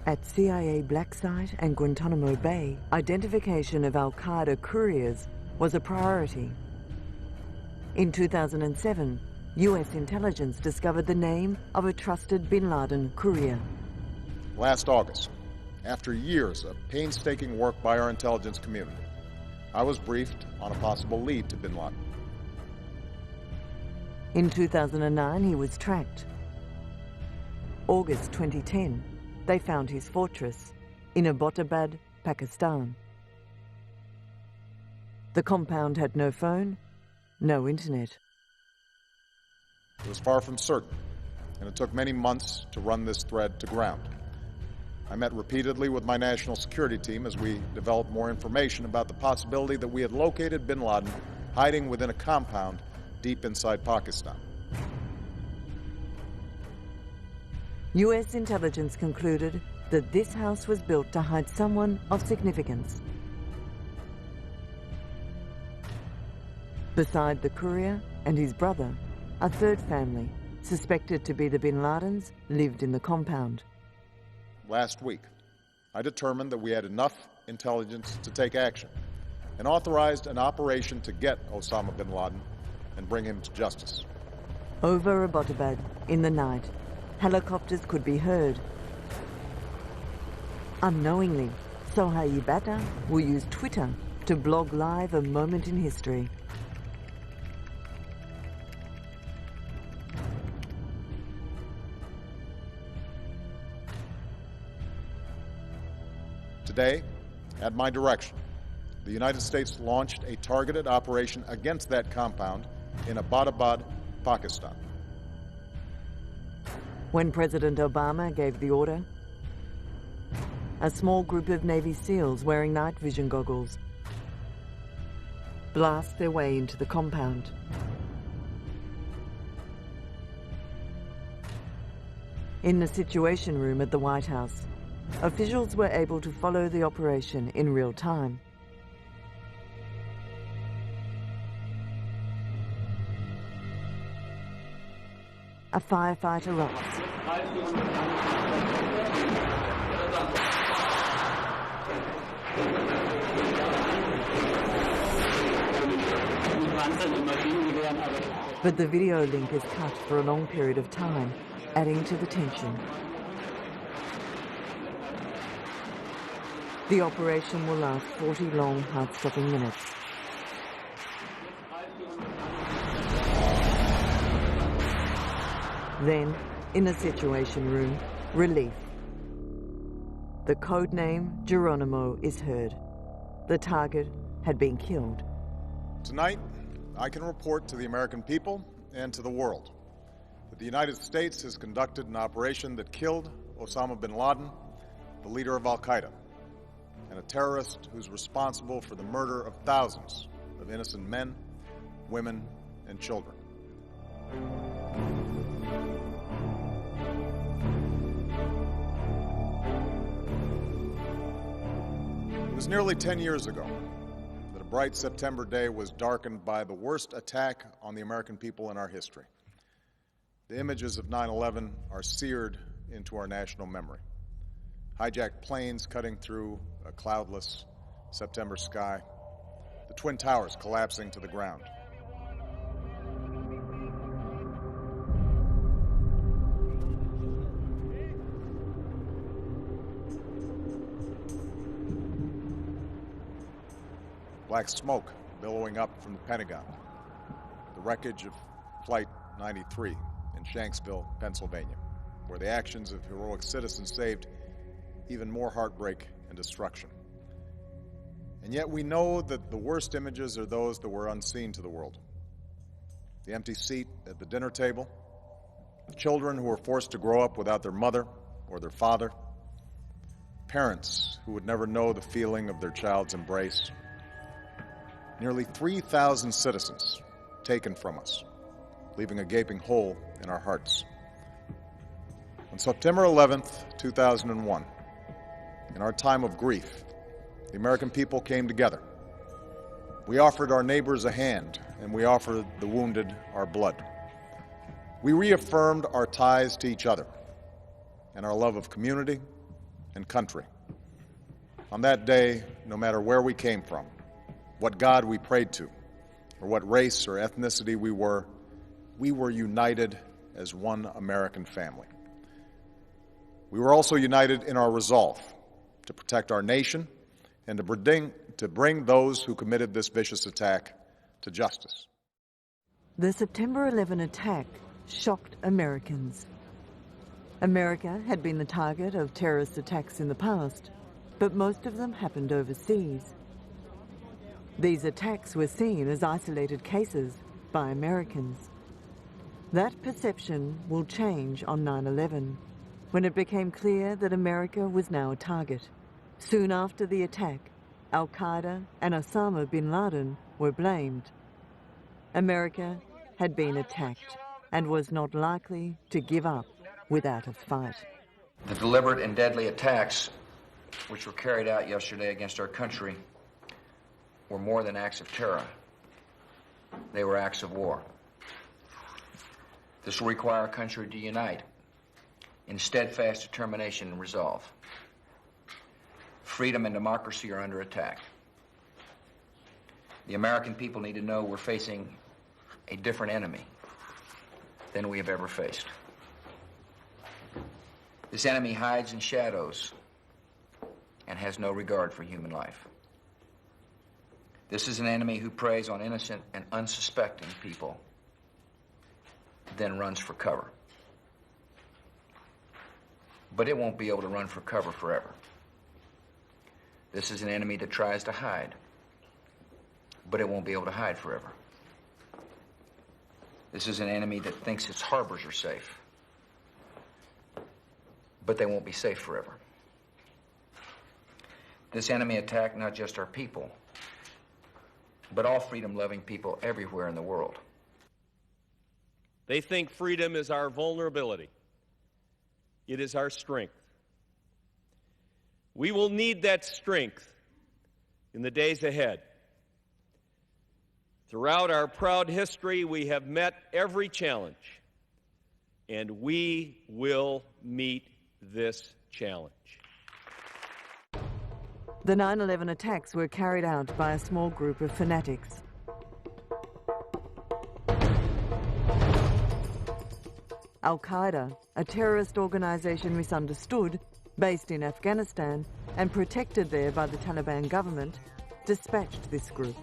At CIA Black Site and Guantanamo Bay, identification of al-Qaeda couriers was a priority. In 2007, US intelligence discovered the name of a trusted Bin Laden courier. Last August, after years of painstaking work by our intelligence community, I was briefed on a possible lead to Bin Laden. In 2009, he was tracked. August 2010, they found his fortress in Abbottabad, Pakistan. The compound had no phone, no internet. It was far from certain, and it took many months to run this thread to ground. I met repeatedly with my national security team as we developed more information about the possibility that we had located Bin Laden hiding within a compound deep inside Pakistan. US intelligence concluded that this house was built to hide someone of significance. Beside the courier and his brother, a third family, suspected to be the Bin Ladens, lived in the compound. Last week, I determined that we had enough intelligence to take action and authorized an operation to get Osama bin Laden and bring him to justice. Over Abbottabad, in the night, helicopters could be heard. Unknowingly, Sohail Bata will use Twitter to blog live a moment in history. Today, at my direction, the United States launched a targeted operation against that compound in Abbottabad, Pakistan. When President Obama gave the order, a small group of Navy SEALs wearing night vision goggles blast their way into the compound. In the Situation Room at the White House, officials were able to follow the operation in real time. A firefight erupts. But the video link is cut for a long period of time, adding to the tension. The operation will last 40 long, heart-stopping minutes. Then, in the Situation Room, relief. The code name Geronimo is heard. The target had been killed. Tonight, I can report to the American people and to the world that the United States has conducted an operation that killed Osama bin Laden, the leader of al-Qaeda, and a terrorist who's responsible for the murder of thousands of innocent men, women, and children. It was nearly 10 years ago that a bright September day was darkened by the worst attack on the American people in our history. The images of 9/11 are seared into our national memory. Hijacked planes cutting through a cloudless September sky, the Twin Towers collapsing to the ground. Black smoke billowing up from the Pentagon, the wreckage of Flight 93 in Shanksville, Pennsylvania, where the actions of heroic citizens saved even more heartbreak and destruction. And yet we know that the worst images are those that were unseen to the world. The empty seat at the dinner table, children who were forced to grow up without their mother or their father, parents who would never know the feeling of their child's embrace, nearly 3,000 citizens taken from us, leaving a gaping hole in our hearts. On September 11th, 2001, in our time of grief, the American people came together. We offered our neighbors a hand, and we offered the wounded our blood. We reaffirmed our ties to each other and our love of community and country. On that day, no matter where we came from, what God we prayed to, or what race or ethnicity we were united as one American family. We were also united in our resolve to protect our nation and to bring those who committed this vicious attack to justice. The September 11 attack shocked Americans. America had been the target of terrorist attacks in the past, but most of them happened overseas. These attacks were seen as isolated cases by Americans. That perception will change on 9/11, when it became clear that America was now a target. Soon after the attack, al-Qaeda and Osama Bin Laden were blamed. America had been attacked and was not likely to give up without a fight. The deliberate and deadly attacks which were carried out yesterday against our country were more than acts of terror. They were acts of war. This will require our country to unite in steadfast determination and resolve. Freedom and democracy are under attack. The American people need to know we're facing a different enemy than we have ever faced. This enemy hides in shadows and has no regard for human life. This is an enemy who preys on innocent and unsuspecting people, then runs for cover. But it won't be able to run for cover forever. This is an enemy that tries to hide, but it won't be able to hide forever. This is an enemy that thinks its harbors are safe, but they won't be safe forever. This enemy attacked not just our people, but all freedom-loving people everywhere in the world. They think freedom is our vulnerability. It is our strength. We will need that strength in the days ahead. Throughout our proud history, we have met every challenge, and we will meet this challenge. The 9/11 attacks were carried out by a small group of fanatics. Al-Qaeda, a terrorist organization misunderstood, based in Afghanistan and protected there by the Taliban government, dispatched this group.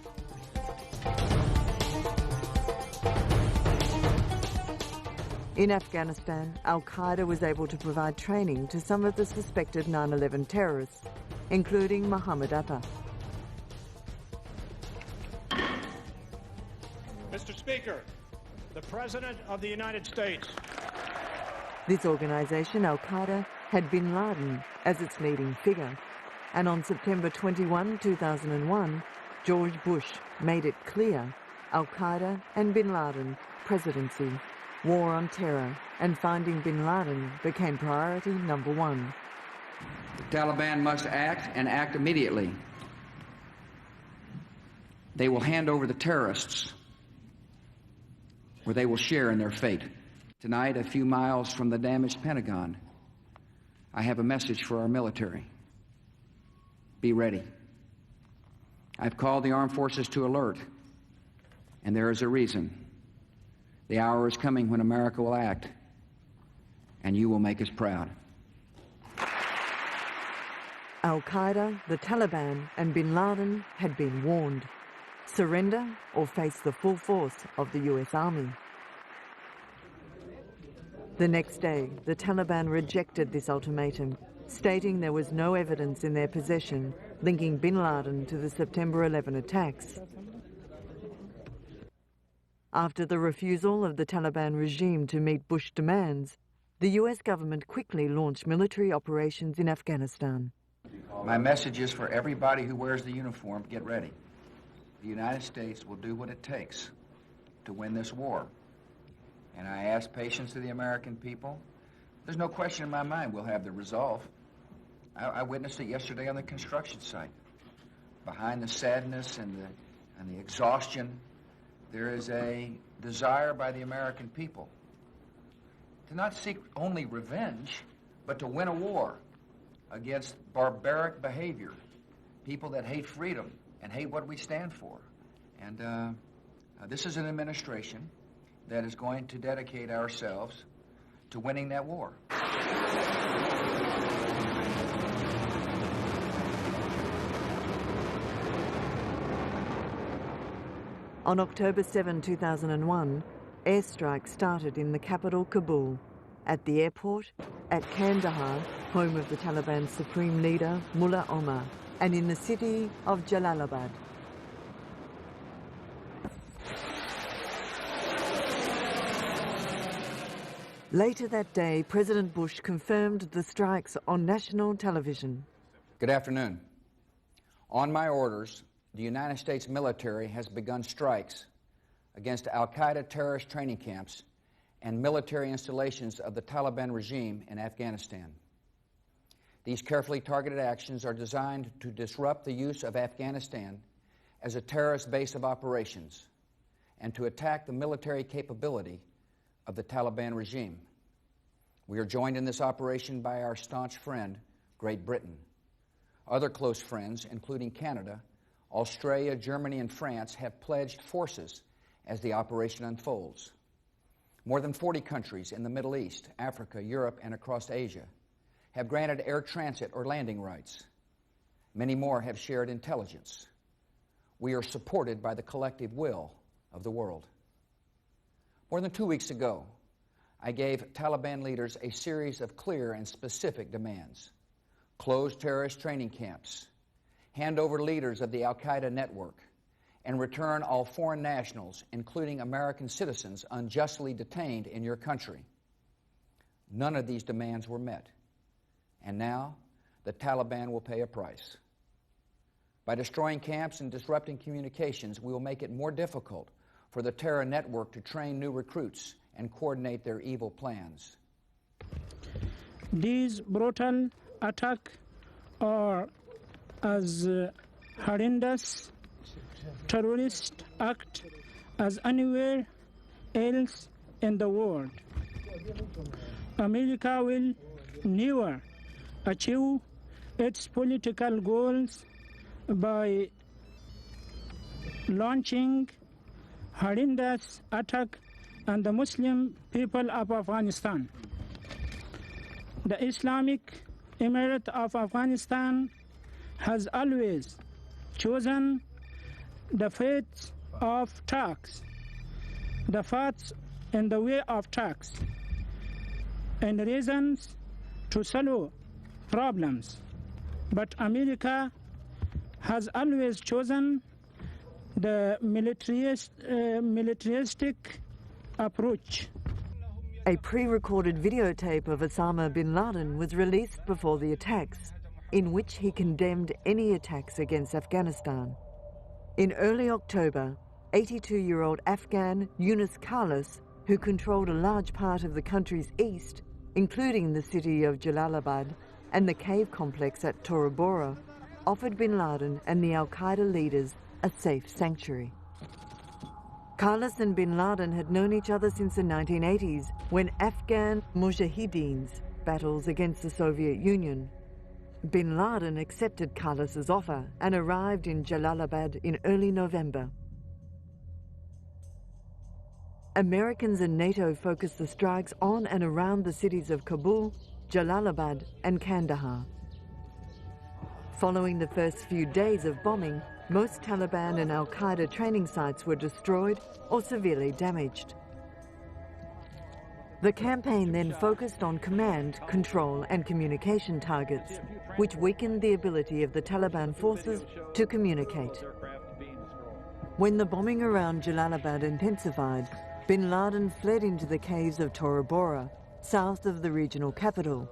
In Afghanistan, al-Qaeda was able to provide training to some of the suspected 9/11 terrorists, including Mohammed Atta. Mr. Speaker, the President of the United States. This organization, al-Qaeda, had Bin Laden as its leading figure, and on September 21, 2001, George Bush made it clear al-Qaeda and Bin Laden presidency, war on terror, and finding Bin Laden became priority number one. The Taliban must act, and act immediately. They will hand over the terrorists, where they will share in their fate. Tonight, a few miles from the damaged Pentagon, I have a message for our military. Be ready. I've called the armed forces to alert, and there is a reason. The hour is coming when America will act, and you will make us proud. Al-Qaeda, the Taliban, and Bin Laden had been warned. Surrender or face the full force of the US Army. The next day, the Taliban rejected this ultimatum, stating there was no evidence in their possession linking Bin Laden to the September 11 attacks. After the refusal of the Taliban regime to meet Bush demands, the US government quickly launched military operations in Afghanistan. My message is for everybody who wears the uniform, get ready. The United States will do what it takes to win this war. And I ask patience of the American people. There's no question in my mind we'll have the resolve. I witnessed it yesterday on the construction site. Behind the sadness and the exhaustion, there is a desire by the American people to not seek only revenge, but to win a war against barbaric behavior, people that hate freedom and hate what we stand for. And this is an administration that is going to dedicate ourselves to winning that war. On October 7, 2001, airstrikes started in the capital, Kabul, at the airport, at Kandahar, home of the Taliban's supreme leader, Mullah Omar, and in the city of Jalalabad. Later that day, President Bush confirmed the strikes on national television. Good afternoon. On my orders, the United States military has begun strikes against al-Qaeda terrorist training camps and military installations of the Taliban regime in Afghanistan. These carefully targeted actions are designed to disrupt the use of Afghanistan as a terrorist base of operations and to attack the military capability of the Taliban regime. We are joined in this operation by our staunch friend, Great Britain. Other close friends, including Canada, Australia, Germany, and France, have pledged forces as the operation unfolds. More than 40 countries in the Middle East, Africa, Europe, and across Asia have granted air transit or landing rights. Many more have shared intelligence. We are supported by the collective will of the world. More than 2 weeks ago, I gave Taliban leaders a series of clear and specific demands. Close terrorist training camps, hand over leaders of the al-Qaeda network, and return all foreign nationals, including American citizens unjustly detained in your country. None of these demands were met. And now, the Taliban will pay a price. By destroying camps and disrupting communications, we will make it more difficult for the terror network to train new recruits and coordinate their evil plans. These brutal attacks are as horrendous terrorist act as anywhere else in the world. America will never achieve its political goals by launching horrendous attack on the Muslim people of Afghanistan. The Islamic Emirate of Afghanistan has always chosen the faith of tax, the faith in the way of tax, and reasons to solve problems. But America has always chosen the militaristic approach. A pre-recorded videotape of Osama Bin Laden was released before the attacks, in which he condemned any attacks against Afghanistan. In early October, 82-year-old Afghan Yunus Khalis, who controlled a large part of the country's east, including the city of Jalalabad and the cave complex at Tora Bora, offered Bin Laden and the al-Qaeda leaders a safe sanctuary. Khalis and Bin Laden had known each other since the 1980s, when Afghan Mujahideens battles against the Soviet Union. Bin Laden accepted Khalis's offer and arrived in Jalalabad in early November. Americans and NATO focused the strikes on and around the cities of Kabul, Jalalabad, and Kandahar. Following the first few days of bombing, most Taliban and al-Qaeda training sites were destroyed or severely damaged. The campaign then focused on command, control, and communication targets, which weakened the ability of the Taliban forces to communicate. When the bombing around Jalalabad intensified, Bin Laden fled into the caves of Tora Bora, south of the regional capital.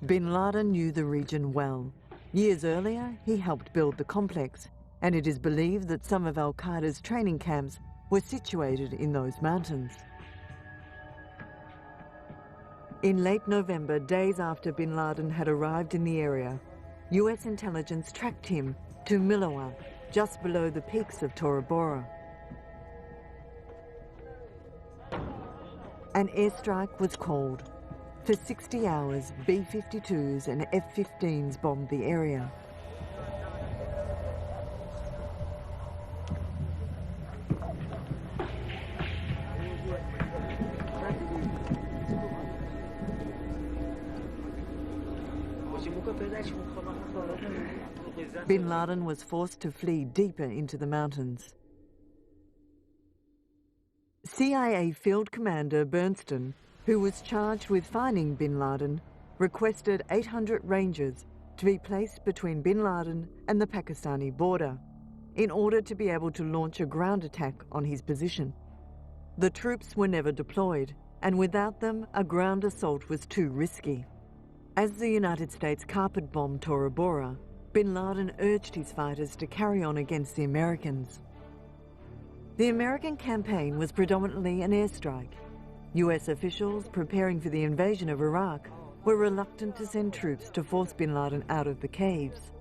Bin Laden knew the region well. Years earlier, he helped build the complex, and it is believed that some of al-Qaeda's training camps were situated in those mountains. In late November, days after Bin Laden had arrived in the area, US intelligence tracked him to Milawa, just below the peaks of Tora Bora. An airstrike was called. For 60 hours, B-52s and F-15s bombed the area. Bin Laden was forced to flee deeper into the mountains. CIA Field Commander Bernstein, who was charged with finding Bin Laden, requested 800 Rangers to be placed between Bin Laden and the Pakistani border in order to be able to launch a ground attack on his position. The troops were never deployed, and without them, a ground assault was too risky. As the United States carpet-bombed Tora Bora, Bin Laden urged his fighters to carry on against the Americans. The American campaign was predominantly an airstrike. US officials preparing for the invasion of Iraq were reluctant to send troops to force Bin Laden out of the caves.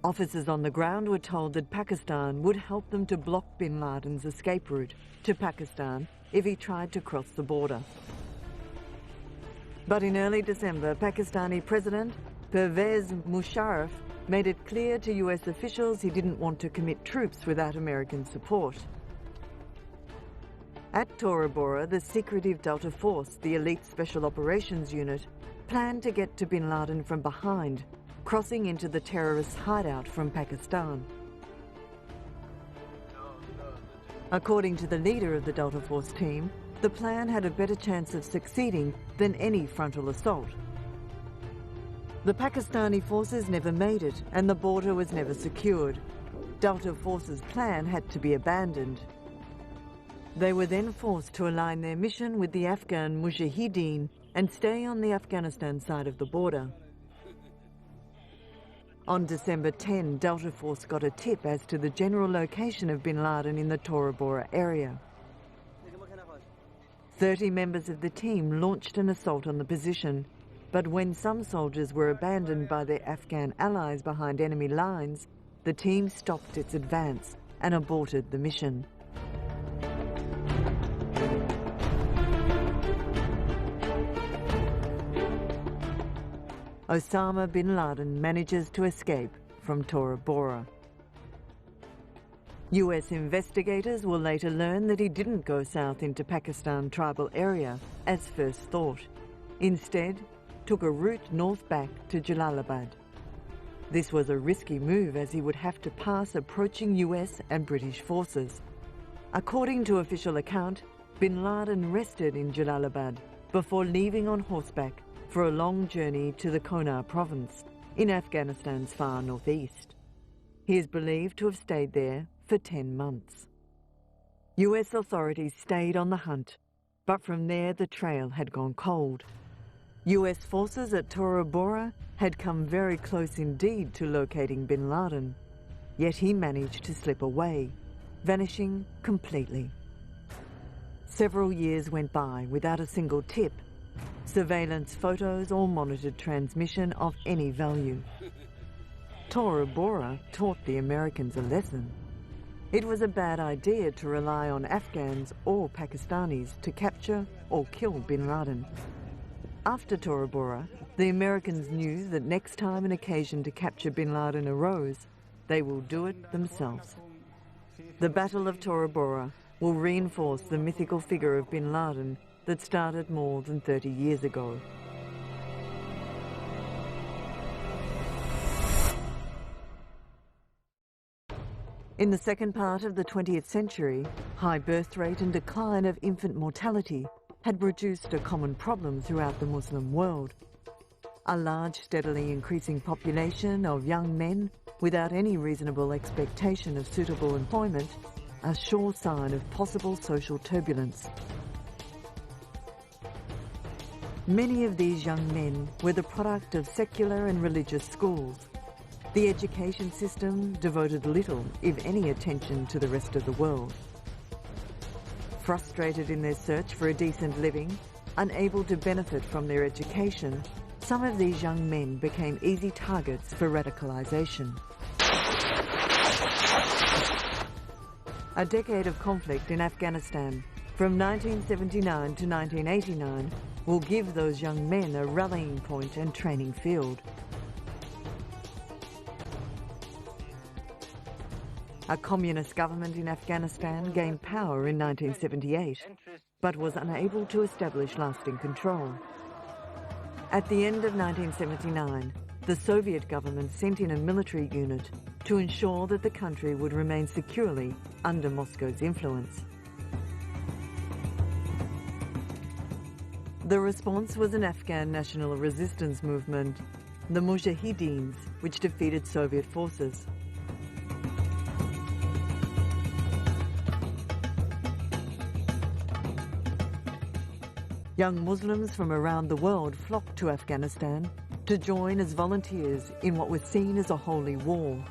Officers on the ground were told that Pakistan would help them to block Bin Laden's escape route to Pakistan if he tried to cross the border. But in early December, Pakistani President Pervez Musharraf made it clear to US officials he didn't want to commit troops without American support. At Tora Bora, the secretive Delta Force, the elite Special Operations Unit, planned to get to Bin Laden from behind, crossing into the terrorist hideout from Pakistan. According to the leader of the Delta Force team, the plan had a better chance of succeeding than any frontal assault. The Pakistani forces never made it, and the border was never secured. Delta Force's plan had to be abandoned. They were then forced to align their mission with the Afghan Mujahideen and stay on the Afghanistan side of the border. On December 10, Delta Force got a tip as to the general location of Bin Laden in the Tora Bora area. 30 members of the team launched an assault on the position, but when some soldiers were abandoned by their Afghan allies behind enemy lines, the team stopped its advance and aborted the mission. Osama Bin Laden manages to escape from Tora Bora. US investigators will later learn that he didn't go south into Pakistan tribal area as first thought. Instead, took a route north back to Jalalabad. This was a risky move as he would have to pass approaching US and British forces. According to official account, Bin Laden rested in Jalalabad before leaving on horseback for a long journey to the Konar province in Afghanistan's far northeast. He is believed to have stayed there for 10 months. US authorities stayed on the hunt, but from there the trail had gone cold. US forces at Tora Bora had come very close indeed to locating Bin Laden, yet he managed to slip away, vanishing completely. Several years went by without a single tip, surveillance photos or monitored transmission of any value. Tora Bora taught the Americans a lesson. It was a bad idea to rely on Afghans or Pakistanis to capture or kill Bin Laden. After Tora Bora, the Americans knew that next time an occasion to capture Bin Laden arose, they will do it themselves. The Battle of Tora Bora will reinforce the mythical figure of Bin Laden that started more than 30 years ago. In the second part of the 20th century, high birth rate and decline of infant mortality had produced a common problem throughout the Muslim world. A large, steadily increasing population of young men without any reasonable expectation of suitable employment, a sure sign of possible social turbulence. Many of these young men were the product of secular and religious schools. The education system devoted little, if any, attention to the rest of the world. Frustrated in their search for a decent living, unable to benefit from their education, some of these young men became easy targets for radicalization. A decade of conflict in Afghanistan from 1979 to 1989 will give those young men a rallying point and training field. A communist government in Afghanistan gained power in 1978, but was unable to establish lasting control. At the end of 1979, the Soviet government sent in a military unit to ensure that the country would remain securely under Moscow's influence. The response was an Afghan national resistance movement, the Mujahideens, which defeated Soviet forces. Young Muslims from around the world flocked to Afghanistan to join as volunteers in what was seen as a holy war,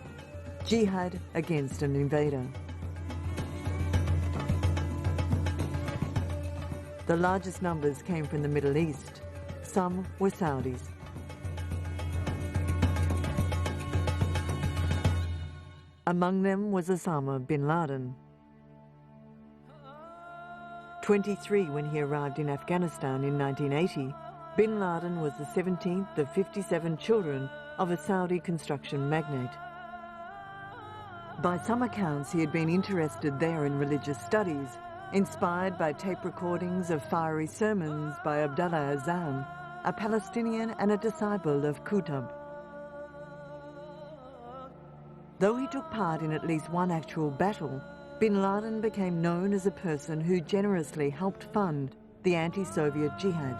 jihad against an invader. The largest numbers came from the Middle East. Some were Saudis. Among them was Osama Bin Laden. 23 when he arrived in Afghanistan in 1980, Bin Laden was the 17th of 57 children of a Saudi construction magnate. By some accounts, he had been interested there in religious studies, inspired by tape recordings of fiery sermons by Abdullah Azam, a Palestinian and a disciple of Qutb. Though he took part in at least one actual battle, Bin Laden became known as a person who generously helped fund the anti-Soviet jihad.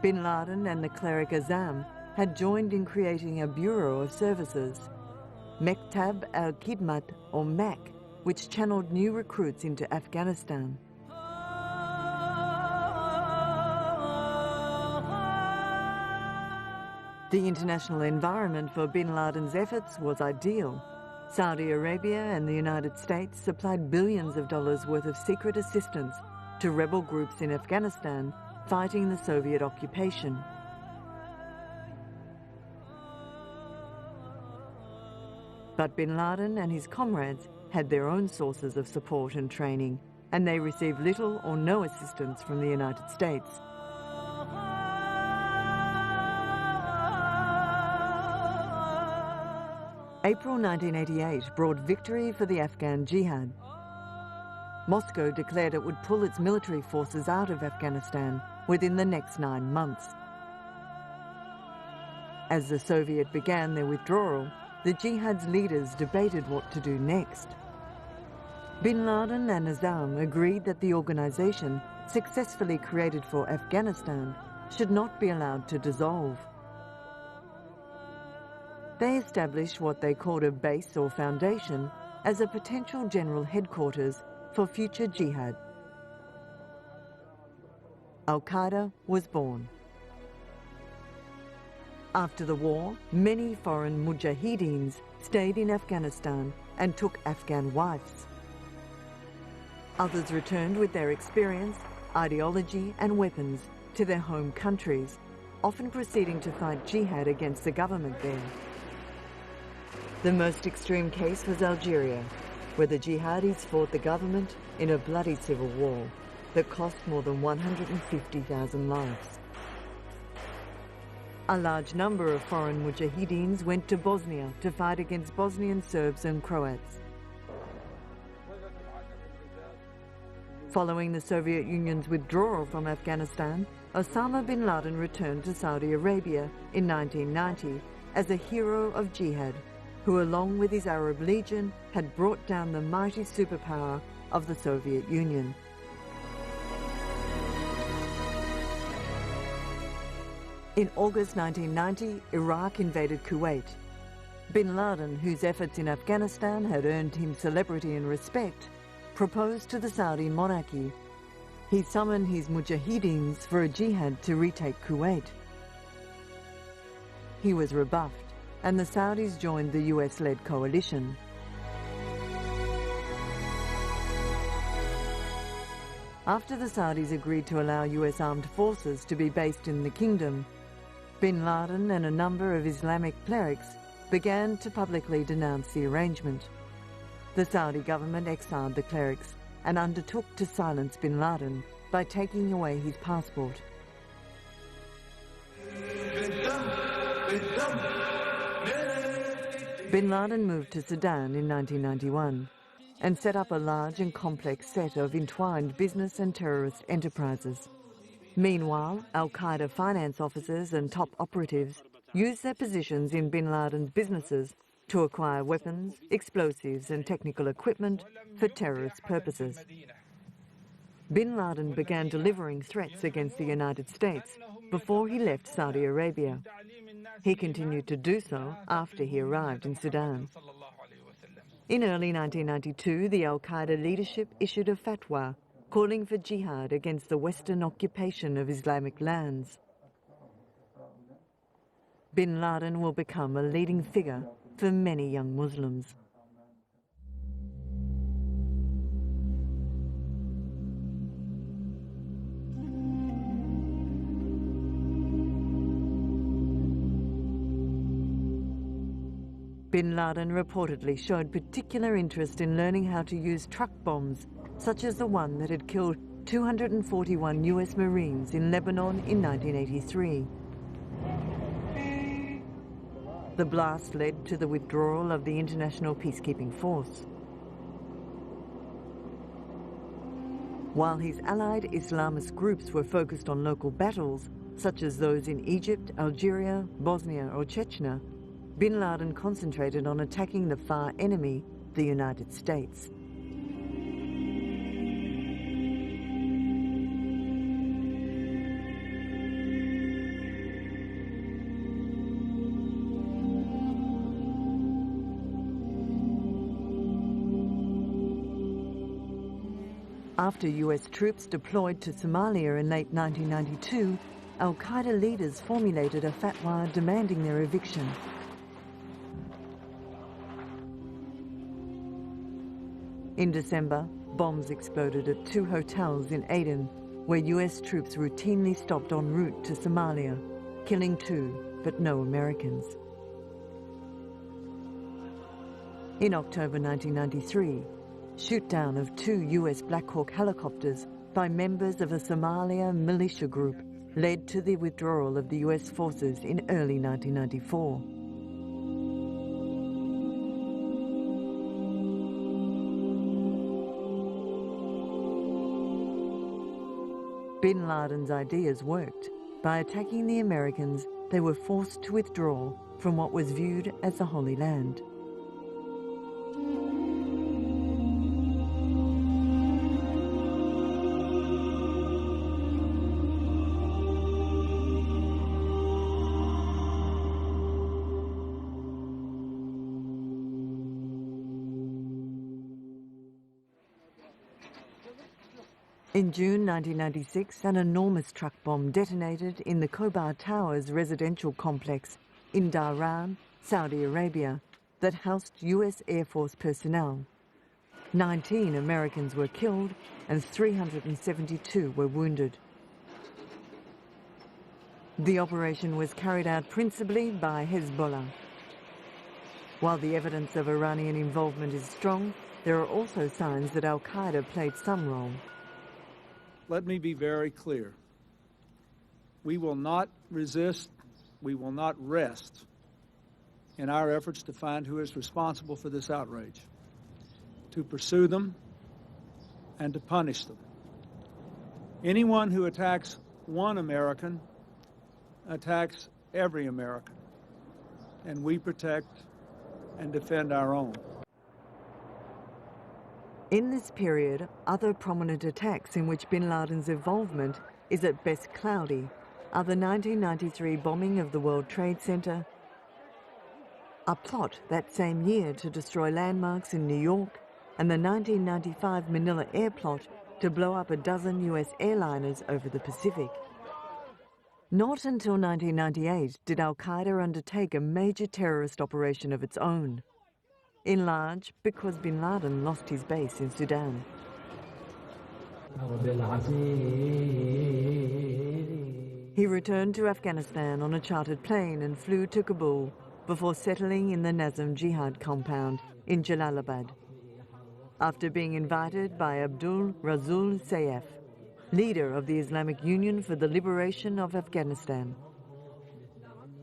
Bin Laden and the cleric Azam had joined in creating a bureau of services, Mektab al-Khidmat, or MAC, which channeled new recruits into Afghanistan. The international environment for Bin Laden's efforts was ideal. Saudi Arabia and the United States supplied billions of dollars worth of secret assistance to rebel groups in Afghanistan fighting the Soviet occupation. But Bin Laden and his comrades had their own sources of support and training, and they received little or no assistance from the United States. April 1988 brought victory for the Afghan jihad. Moscow declared it would pull its military forces out of Afghanistan within the next 9 months. As the Soviet began their withdrawal, the jihad's leaders debated what to do next. Bin Laden and Azam agreed that the organization successfully created for Afghanistan should not be allowed to dissolve. They established what they called a base or foundation as a potential general headquarters for future jihad. Al-Qaeda was born. After the war, many foreign mujahideens stayed in Afghanistan and took Afghan wives. Others returned with their experience, ideology and weapons to their home countries, often proceeding to fight jihad against the government there. The most extreme case was Algeria, where the jihadis fought the government in a bloody civil war that cost more than 150,000 lives. A large number of foreign mujahideens went to Bosnia to fight against Bosnian Serbs and Croats. Following the Soviet Union's withdrawal from Afghanistan, Osama bin Laden returned to Saudi Arabia in 1990 as a hero of jihad, who along with his Arab Legion had brought down the mighty superpower of the Soviet Union. In August 1990, Iraq invaded Kuwait. Bin Laden, whose efforts in Afghanistan had earned him celebrity and respect, proposed to the Saudi monarchy. He summoned his mujahideens for a jihad to retake Kuwait. He was rebuffed, and the Saudis joined the US-led coalition. After the Saudis agreed to allow US armed forces to be based in the kingdom, Bin Laden and a number of Islamic clerics began to publicly denounce the arrangement. The Saudi government exiled the clerics and undertook to silence bin Laden by taking away his passport. Bin Laden moved to Sudan in 1991 and set up a large and complex set of entwined business and terrorist enterprises. Meanwhile, al-Qaeda finance officers and top operatives used their positions in bin Laden's businesses to acquire weapons, explosives and technical equipment for terrorist purposes. Bin Laden began delivering threats against the United States before he left Saudi Arabia. He continued to do so after he arrived in Sudan. In early 1992, the al-Qaeda leadership issued a fatwa calling for jihad against the Western occupation of Islamic lands. Bin Laden will become a leading figure for many young Muslims. Bin Laden reportedly showed particular interest in learning how to use truck bombs, such as the one that had killed 241 US Marines in Lebanon in 1983. The blast led to the withdrawal of the international peacekeeping force. While his allied Islamist groups were focused on local battles, such as those in Egypt, Algeria, Bosnia or Chechnya, Bin Laden concentrated on attacking the far enemy, the United States. After US troops deployed to Somalia in late 1992, al-Qaeda leaders formulated a fatwa demanding their eviction. In December, bombs exploded at 2 hotels in Aden, where US troops routinely stopped en route to Somalia, killing 2, but no Americans. In October 1993, shoot-down of 2 US Black Hawk helicopters by members of a Somalia militia group led to the withdrawal of the US forces in early 1994. Bin Laden's ideas worked. By attacking the Americans, they were forced to withdraw from what was viewed as the Holy Land. In June 1996, an enormous truck bomb detonated in the Khobar Towers residential complex in Dhahran, Saudi Arabia, that housed US Air Force personnel. 19 Americans were killed and 372 were wounded. The operation was carried out principally by Hezbollah. While the evidence of Iranian involvement is strong, there are also signs that al-Qaeda played some role. Let me be very clear. We will not resist, we will not rest in our efforts to find who is responsible for this outrage, to pursue them and to punish them. Anyone who attacks one American attacks every American, and we protect and defend our own. In this period, other prominent attacks in which bin Laden's involvement is at best cloudy are the 1993 bombing of the World Trade Center, a plot that same year to destroy landmarks in New York, and the 1995 Manila air plot to blow up a dozen US airliners over the Pacific. Not until 1998 did al-Qaeda undertake a major terrorist operation of its own, in large because bin Laden lost his base in Sudan. He returned to Afghanistan on a chartered plane and flew to Kabul before settling in the Nazm Jihad compound in Jalalabad. after being invited by Abdul Rasul Saif, leader of the Islamic Union for the Liberation of Afghanistan.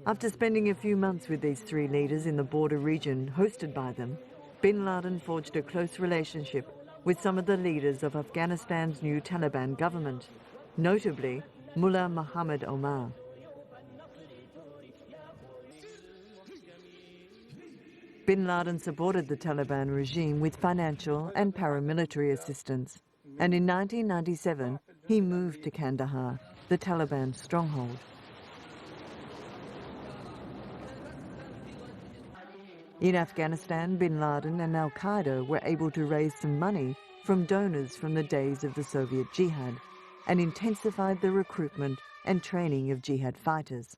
After spending a few months with these three leaders in the border region hosted by them, Bin Laden forged a close relationship with some of the leaders of Afghanistan's new Taliban government, notably Mullah Muhammad Omar. Bin Laden supported the Taliban regime with financial and paramilitary assistance, and in 1997 he moved to Kandahar, the Taliban stronghold. In Afghanistan, Bin Laden and al-Qaeda were able to raise some money from donors from the days of the Soviet jihad and intensified the recruitment and training of jihad fighters.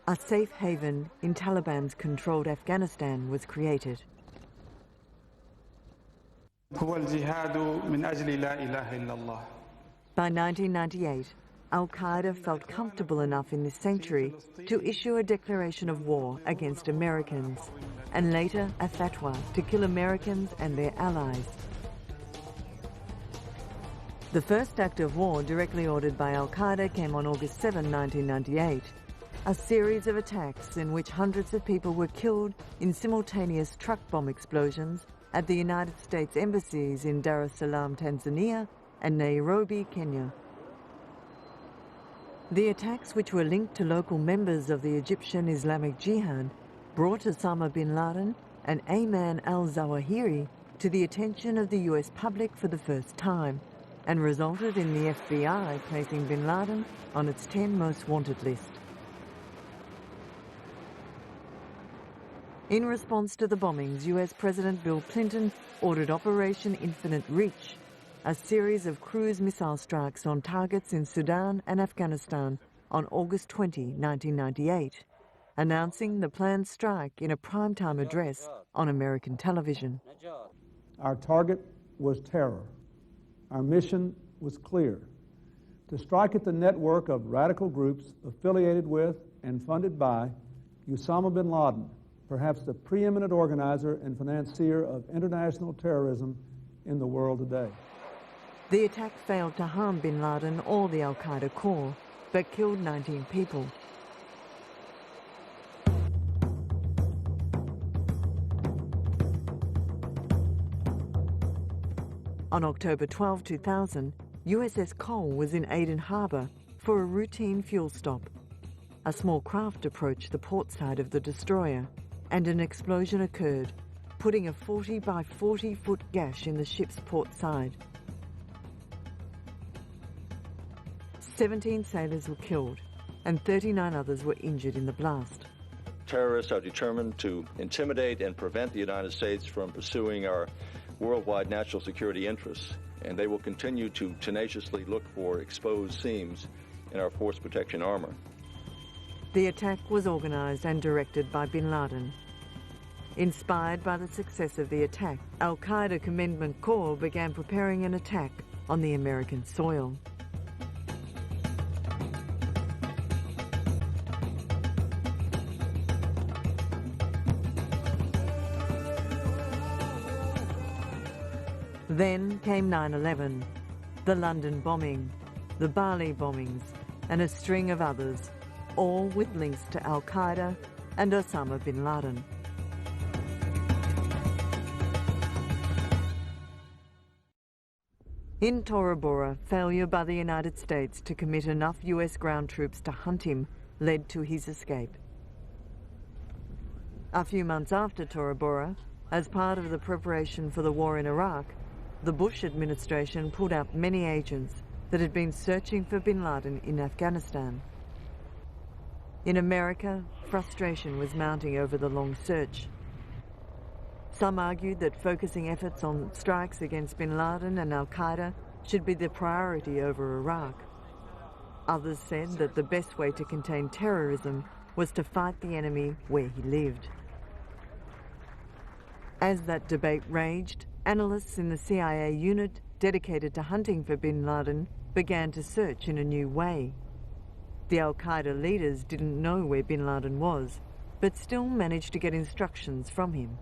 A safe haven in Taliban's controlled Afghanistan was created. By 1998, al-Qaeda felt comfortable enough in this sanctuary to issue a declaration of war against Americans and later a fatwa to kill Americans and their allies. The first act of war directly ordered by al-Qaeda came on August 7, 1998. A series of attacks in which hundreds of people were killed in simultaneous truck bomb explosions at the United States embassies in Dar es Salaam, Tanzania and Nairobi, Kenya. The attacks, which were linked to local members of the Egyptian Islamic Jihad, brought Osama Bin Laden and Ayman al-Zawahiri to the attention of the US public for the first time and resulted in the FBI placing Bin Laden on its 10 most wanted list. In response to the bombings, US President Bill Clinton ordered Operation Infinite Reach, a series of cruise missile strikes on targets in Sudan and Afghanistan on August 20, 1998, announcing the planned strike in a primetime address on American television. Our target was terror. Our mission was clear: to strike at the network of radical groups affiliated with and funded by Osama Bin Laden, perhaps the preeminent organizer and financier of international terrorism in the world today. The attack failed to harm Bin Laden or the al-Qaeda core, but killed 19 people. On October 12, 2000, USS Cole was in Aden Harbour for a routine fuel stop. A small craft approached the port side of the destroyer, and an explosion occurred, putting a 40 by 40 foot gash in the ship's port side. 17 sailors were killed and 39 others were injured in the blast. Terrorists are determined to intimidate and prevent the United States from pursuing our worldwide national security interests, and they will continue to tenaciously look for exposed seams in our force protection armor. The attack was organized and directed by Bin Laden. Inspired by the success of the attack, al-Qaeda Commandment Corps began preparing an attack on the American soil. Then came 9/11, the London bombing, the Bali bombings, and a string of others, all with links to al-Qaeda and Osama bin Laden. In Tora Bora, failure by the United States to commit enough US ground troops to hunt him led to his escape. A few months after Tora Bora, as part of the preparation for the war in Iraq, the Bush administration pulled out many agents that had been searching for bin Laden in Afghanistan. In America, frustration was mounting over the long search. Some argued that focusing efforts on strikes against bin Laden and al-Qaeda should be the priority over Iraq. Others said that the best way to contain terrorism was to fight the enemy where he lived. As that debate raged, analysts in the CIA unit dedicated to hunting for bin Laden began to search in a new way. The al-Qaeda leaders didn't know where bin Laden was, but still managed to get instructions from him.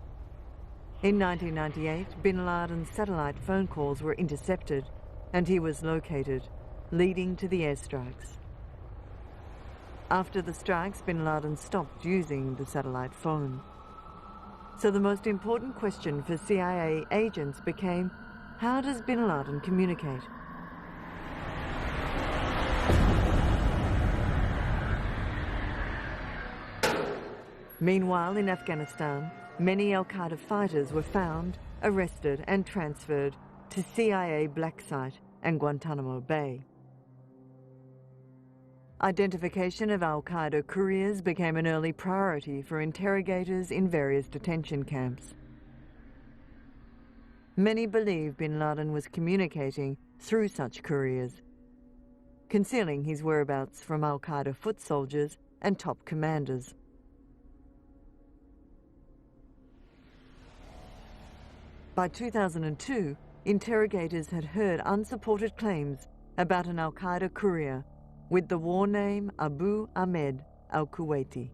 In 1998, Bin Laden's satellite phone calls were intercepted and he was located, leading to the airstrikes. After the strikes, Bin Laden stopped using the satellite phone. So the most important question for CIA agents became, how does Bin Laden communicate? Meanwhile, in Afghanistan, many al-Qaeda fighters were found, arrested and transferred to CIA black site and Guantanamo Bay. Identification of al-Qaeda couriers became an early priority for interrogators in various detention camps. Many believe Bin Laden was communicating through such couriers, concealing his whereabouts from al-Qaeda foot soldiers and top commanders. By 2002, interrogators had heard unsupported claims about an al-Qaeda courier with the war name Abu Ahmed al-Kuwaiti.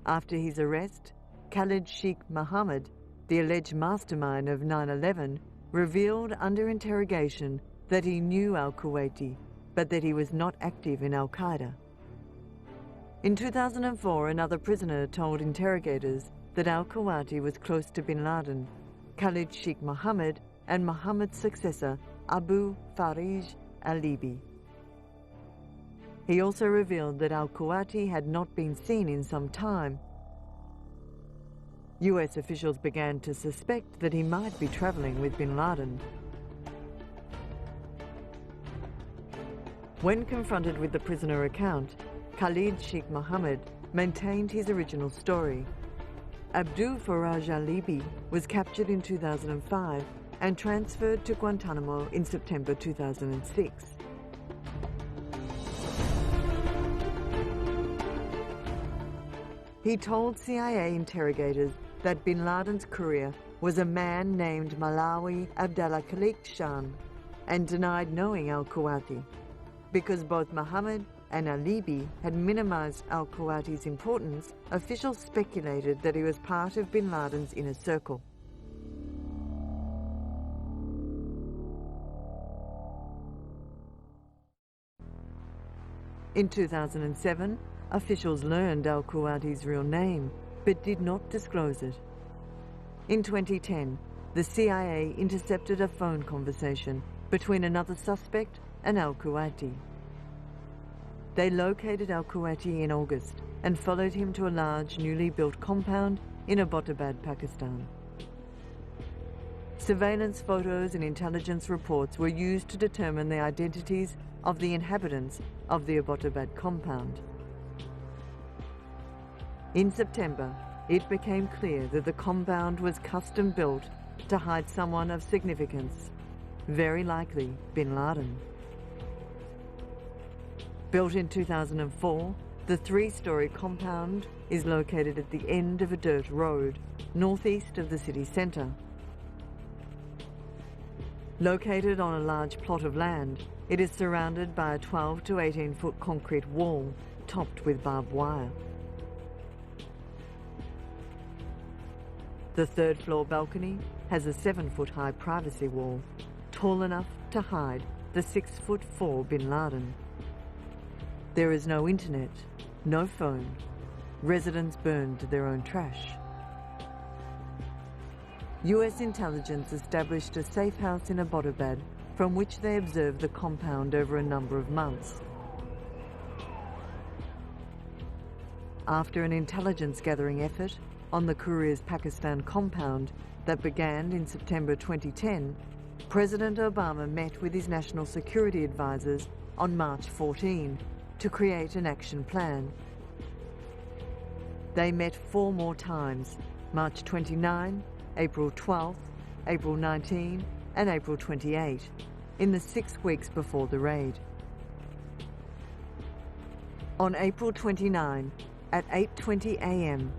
After his arrest, Khalid Sheikh Mohammed, the alleged mastermind of 9/11, revealed under interrogation that he knew al-Kuwaiti, but that he was not active in al-Qaeda. In 2004, another prisoner told interrogators that al-Kuwaiti was close to Bin Laden, Khalid Sheikh Mohammed, and Mohammed's successor, Abu Farij al-Libi. He also revealed that al-Kuwaiti had not been seen in some time. US officials began to suspect that he might be traveling with Bin Laden. When confronted with the prisoner account, Khalid Sheikh Mohammed maintained his original story. Abu Faraj al-Libi was captured in 2005 and transferred to Guantanamo in September 2006. He told CIA interrogators that Bin Laden's courier was a man named Malawi Abdallah Khalik Shan and denied knowing al-Kuwaiti. Because both Mohammed and al-Libi had minimized al-Kuwaiti's importance, officials speculated that he was part of Bin Laden's inner circle. In 2007, officials learned al-Kuwaiti's real name, but did not disclose it. In 2010, the CIA intercepted a phone conversation between another suspect and al-Kuwaiti. They located al-Kuwaiti in August and followed him to a large, newly built compound in Abbottabad, Pakistan. Surveillance photos and intelligence reports were used to determine the identities of the inhabitants of the Abbottabad compound. In September, it became clear that the compound was custom built to hide someone of significance, very likely Bin Laden. Built in 2004, the three-story compound is located at the end of a dirt road, northeast of the city centre. Located on a large plot of land, it is surrounded by a 12 to 18-foot concrete wall topped with barbed wire. The third-floor balcony has a 7-foot-high privacy wall, tall enough to hide the 6'4" Bin Laden. There is no internet, no phone. Residents burned their own trash. US intelligence established a safe house in Abbottabad from which they observed the compound over a number of months. After an intelligence gathering effort on the courier's Pakistan compound that began in September 2010, President Obama met with his national security advisors on March 14 to create an action plan. They met 4 more times, March 29, April 12, April 19, and April 28, in the 6 weeks before the raid. On April 29, at 8:20 a.m.,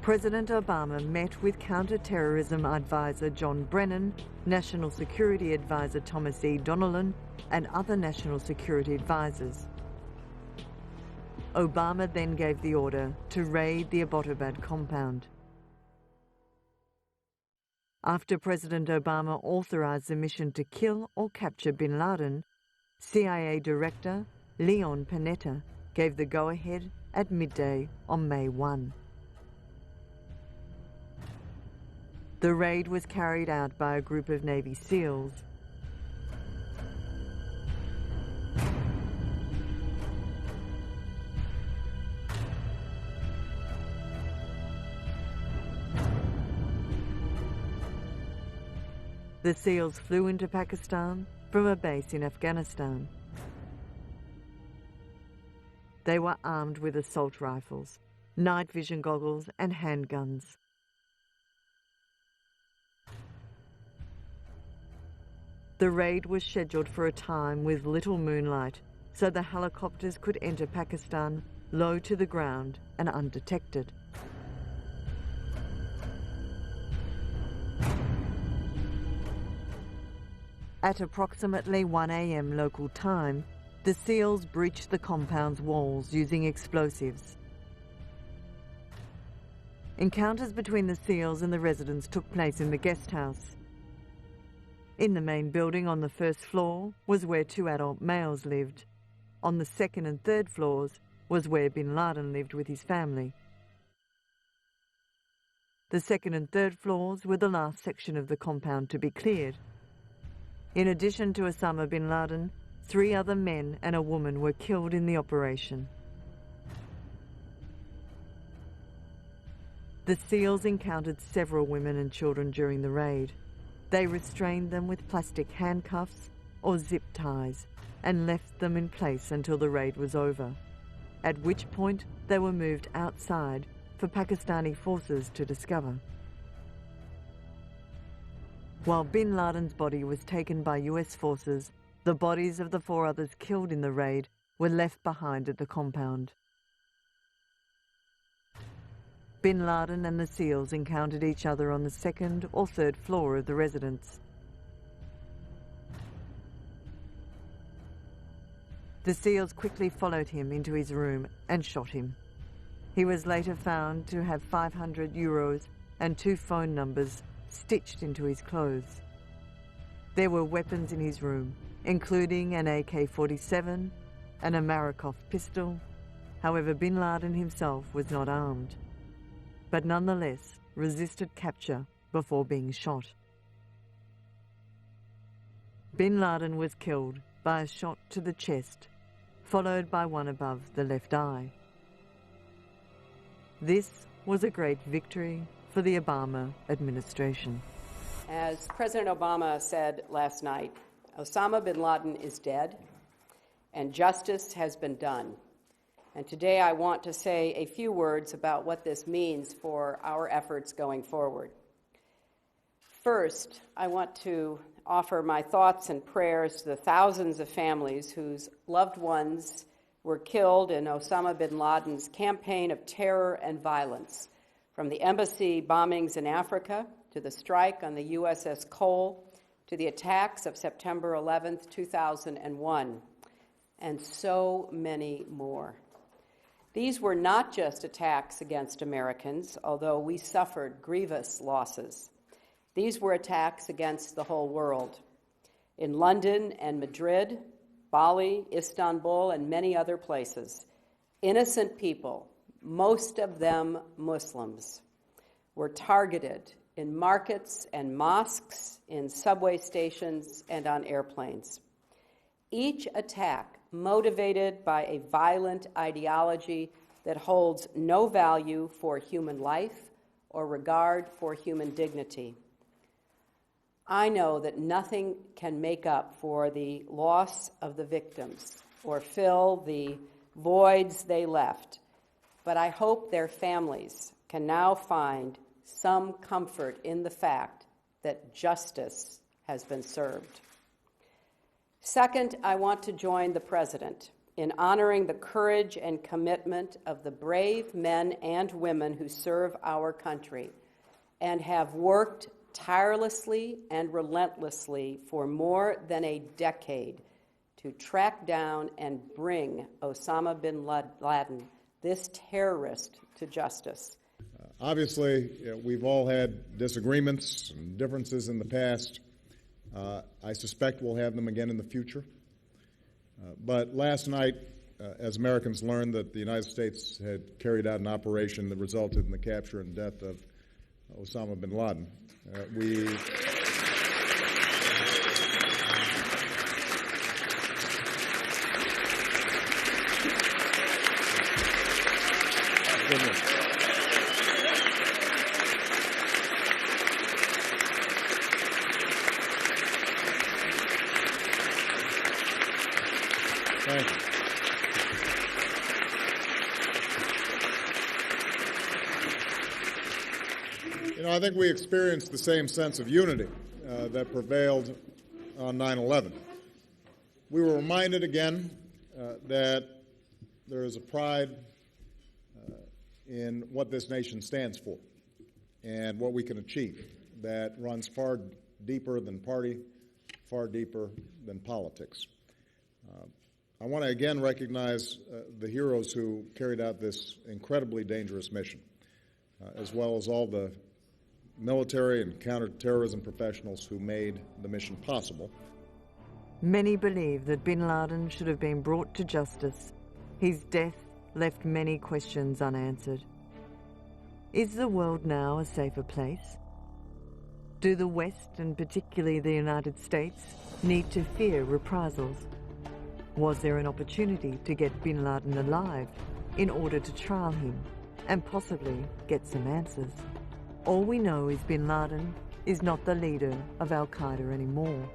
President Obama met with counter-terrorism advisor John Brennan, National Security Advisor Thomas E. Donnellan, and other national security advisors. Obama then gave the order to raid the Abbottabad compound. After President Obama authorized the mission to kill or capture bin Laden, CIA Director Leon Panetta gave the go-ahead at midday on May 1. The raid was carried out by a group of Navy SEALs. The SEALs flew into Pakistan from a base in Afghanistan. They were armed with assault rifles, night vision goggles and handguns. The raid was scheduled for a time with little moonlight, so the helicopters could enter Pakistan low to the ground and undetected. At approximately 1 a.m. local time, the SEALs breached the compound's walls using explosives. Encounters between the SEALs and the residents took place in the guest house. In the main building on the first floor was where 2 adult males lived. On the second and third floors was where bin Laden lived with his family. The second and third floors were the last section of the compound to be cleared. In addition to Osama bin Laden, 3 other men and a woman were killed in the operation. The SEALs encountered several women and children during the raid. They restrained them with plastic handcuffs or zip ties and left them in place until the raid was over, at which point they were moved outside for Pakistani forces to discover. While bin Laden's body was taken by US forces, the bodies of the 4 others killed in the raid were left behind at the compound. Bin Laden and the SEALs encountered each other on the 2nd or 3rd floor of the residence. The SEALs quickly followed him into his room and shot him. He was later found to have 500 euros and 2 phone numbers stitched into his clothes. There were weapons in his room, including an AK-47 and a Marikov pistol. However, bin Laden himself was not armed, but nonetheless resisted capture before being shot. Bin Laden was killed by a shot to the chest, followed by one above the left eye. This was a great victory for the Obama administration. As President Obama said last night, Osama bin Laden is dead and justice has been done. And today I want to say a few words about what this means for our efforts going forward. First, I want to offer my thoughts and prayers to the thousands of families whose loved ones were killed in Osama bin Laden's campaign of terror and violence, from the embassy bombings in Africa to the strike on the USS Cole to the attacks of September 11th, 2001, and so many more. These were not just attacks against Americans, although we suffered grievous losses. These were attacks against the whole world. In London and Madrid, Bali, Istanbul, and many other places, innocent people, most of them Muslims, were targeted in markets and mosques, in subway stations, and on airplanes. Each attack motivated by a violent ideology that holds no value for human life or regard for human dignity. I know that nothing can make up for the loss of the victims or fill the voids they left, but I hope their families can now find some comfort in the fact that justice has been served. Second, I want to join the President in honoring the courage and commitment of the brave men and women who serve our country and have worked tirelessly and relentlessly for more than a decade to track down and bring Osama bin Laden, this terrorist, to justice. Obviously, we've all had disagreements and differences in the past. I suspect we'll have them again in the future. But last night, as Americans learned that the United States had carried out an operation that resulted in the capture and death of Osama bin Laden, we Thank you. You know, I think we experienced the same sense of unity that prevailed on 9/11. We were reminded again that there is a pride in what this nation stands for and what we can achieve that runs far deeper than party, far deeper than politics. I want to again recognize the heroes who carried out this incredibly dangerous mission, as well as all the military and counterterrorism professionals who made the mission possible. Many believe that bin Laden should have been brought to justice. His death left many questions unanswered. Is the world now a safer place? Do the West, and particularly the United States, need to fear reprisals? Was there an opportunity to get bin Laden alive in order to trial him and possibly get some answers? All we know is bin Laden is not the leader of al-Qaeda anymore,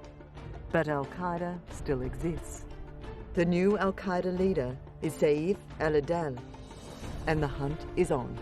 but al-Qaeda still exists. The new al-Qaeda leader is Saif al-Adel, and the hunt is on.